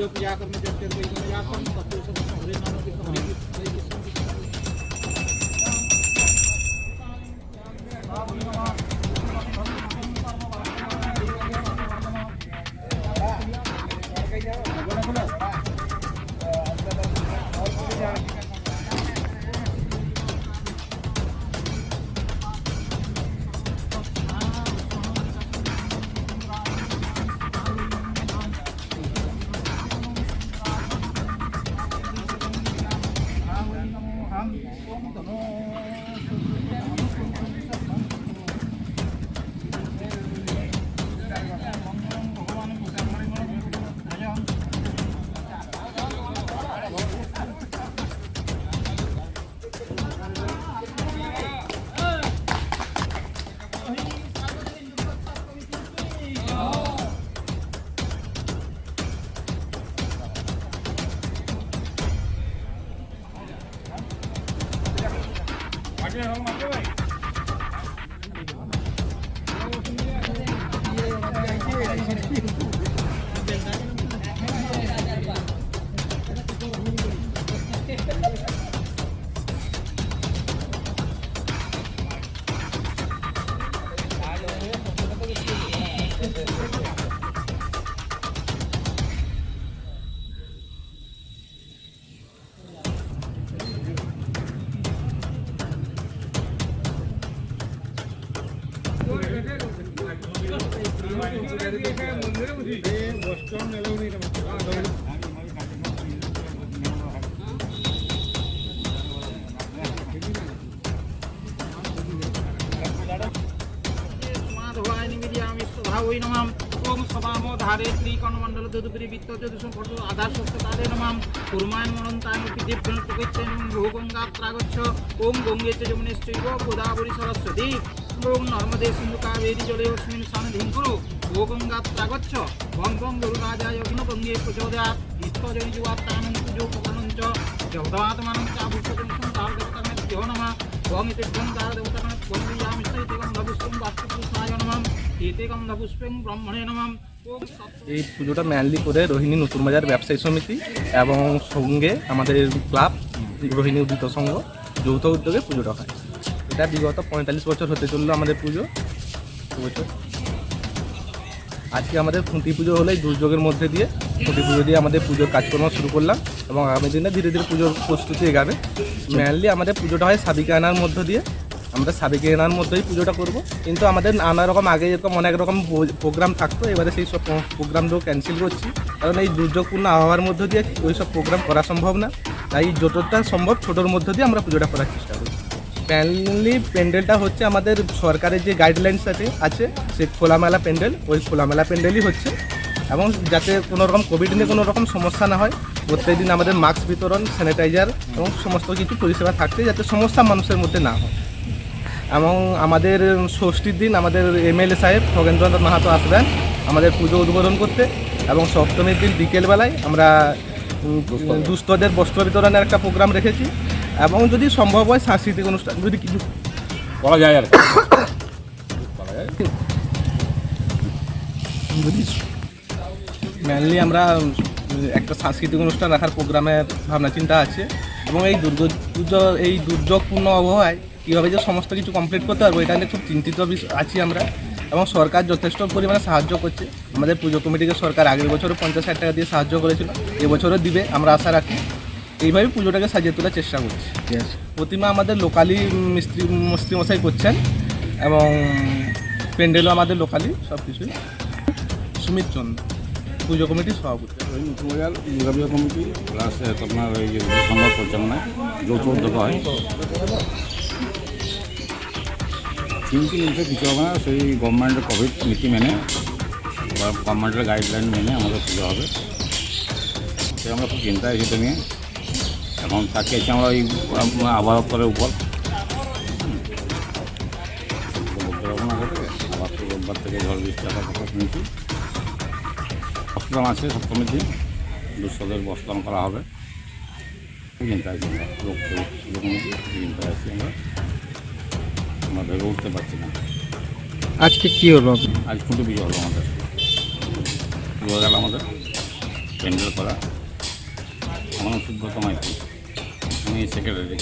पूजा करने जाते हैं तो या हम तत्व सब हरे नाम के हरे ओम सभामो धारे त्रिकोणमंडल दुदुपुरी वित्त चतुष्म पटु आधार सप्तकारे नमः कुर्मान् मनन्तानुपि दिव्यनुपगच्छन् भूगंगा प्रागच्छ ओम गंगे च यमुनेश्चैव गोदावरी सरस्वती ओम नर्मदे सिन्धु कावेरी जलेऽस्मिन् सन्निधिं कुरु भूगंगा प्रागच्छ वं वं गुरुराजाय गुणगंगे प्रचोदयात् इष्टजनिजुवात्तानं पूजो पवनं च जगदात्मानं च भूषणं संतारदेवताभ्यो नमः वं इति गंगादेवतानं वन्दयामिष्टैतिकं नभुष्पं वास्तुपुरुषाय नमः एतेकं नभुष्पं ब्रह्मणे नमः। এই পুজোটা মেনলি করে রোহিণী নতুন বাজার ব্যবসায়ী সমিতি এবং সঙ্গে আমাদের ক্লাব রোহিণী উদ্ভিদ সংঘ যৌথ উদ্যোগে পুজোটা হয়। এটা বিগত 45 বছর হতে চললো আমাদের পুজো বছর। আজকে আমাদের খুঁটি পুজো হলে দুর্যোগের মধ্যে দিয়ে খুঁটি পুজো দিয়ে আমাদের পুজোর কাজকর্ম শুরু করলাম এবং আগামী দিনে ধীরে ধীরে পুজোর প্রস্তুতি এগাবে। মেনলি আমাদের পুজোটা হয় সাবিকে আনার মধ্য দিয়ে, আমরা সাবিকে আনার মধ্যেই পুজোটা করব। কিন্তু আমাদের নানা রকম আগে যেরকম অনেক রকম প্রোগ্রাম থাকতো, এবারে সেই সব প্রোগ্রামগুলো ক্যান্সেল করছি, কারণ এই দুর্যোগপূর্ণ আবহাওয়ার মধ্য দিয়ে ওই সব প্রোগ্রাম করা সম্ভব না। তাই যতটা সম্ভব ছোটোর মধ্য দিয়ে আমরা পুজোটা করার চেষ্টা করি। মেনলি প্যান্ডেলটা হচ্ছে আমাদের সরকারের যে গাইডলাইন্স আছে সে খোলামেলা প্যান্ডেল, ওই খোলামেলা প্যান্ডেলই হচ্ছে। এবং যাতে কোনো রকম কোভিড নিয়ে কোনো রকম সমস্যা না হয়, প্রত্যেকদিন আমাদের মাস্ক বিতরণ, স্যানিটাইজার এবং সমস্ত কিছু পরিষেবা থাকছে যাতে সমস্যা মানুষের মধ্যে না হয়। এবং আমাদের ষষ্ঠীর দিন আমাদের এমএলএ সাহেব খগেন্দ্রনাথ মাহাতো আসবেন আমাদের পুজো উদ্বোধন করতে, এবং সপ্তমীর দিন বিকেলবেলায় আমরা দুস্থদের বস্ত্র বিতরণের একটা প্রোগ্রাম রেখেছি। এবং যদি সম্ভব হয় সাংস্কৃতিক অনুষ্ঠান যদি কিছু করা যায় আর যদি মেনলি আমরা একটা সাংস্কৃতিক অনুষ্ঠান রাখার প্রোগ্রামের ভাবনা চিন্তা আছে। এবং এই দুর্যোগপূর্ণ আবহাওয়ায় কীভাবে যে সমস্ত কিছু কমপ্লিট করতে পারবো এটা নিয়ে খুব চিন্তিত আছি আমরা। এবং সরকার যথেষ্ট পরিমাণে সাহায্য করছে আমাদের পুজো কমিটিকে। সরকার আগের বছরও 50,000 টাকা দিয়ে সাহায্য করেছিল, এবছরও দিবে আমরা আশা রাখি। এইভাবে পুজোটাকে সাজিয়ে তোলার চেষ্টা করছি। প্রতিমা আমাদের লোকালি মিস্ত্রি মশাই করছেন এবং প্যান্ডেলও আমাদের লোকালি সব কিছুই। সুমিত চন্দ্র, পুজো কমিটির সভাপতি। নতুন বাজার দুর্গাপূজা কমিটি প্লাস আপনার ওই যে সংঘ পরিচালনায় যৌথ উদ্যোগ হয়। কিন্তু জিনিসে কিছু হবে না, সেই গভর্নমেন্টের কোভিড নীতি মেনে বা গভর্নমেন্টের গাইডলাইন মেনে আমাদের পুজো হবে। সে আমরা খুব চিন্তায় সেটা নিয়ে এখন তাকিয়েছি আমরা ওই আবহাওয়া দপ্তরের উপর। বলতে পারবো না থেকে আবার তো রোববার থেকে ঝড় বৃষ্টি আসার কথা শুনেছি। বস্ত্রান আছে সপ্তমীর দিন, দুঃস্থদের বস্ত্রান করা হবে। চিন্তা আছি আমরা, লোক চিন্তা আছি আমরা ভেবে উঠতে পারছি না। আজকে কী হলো? আজ খুঁটি পুজো হলো আমাদের, পুজো গেল আমাদের প্যান্ডেল করা। আমার নাম সুব্রত মাইতি, আমি সেক্রেটারি।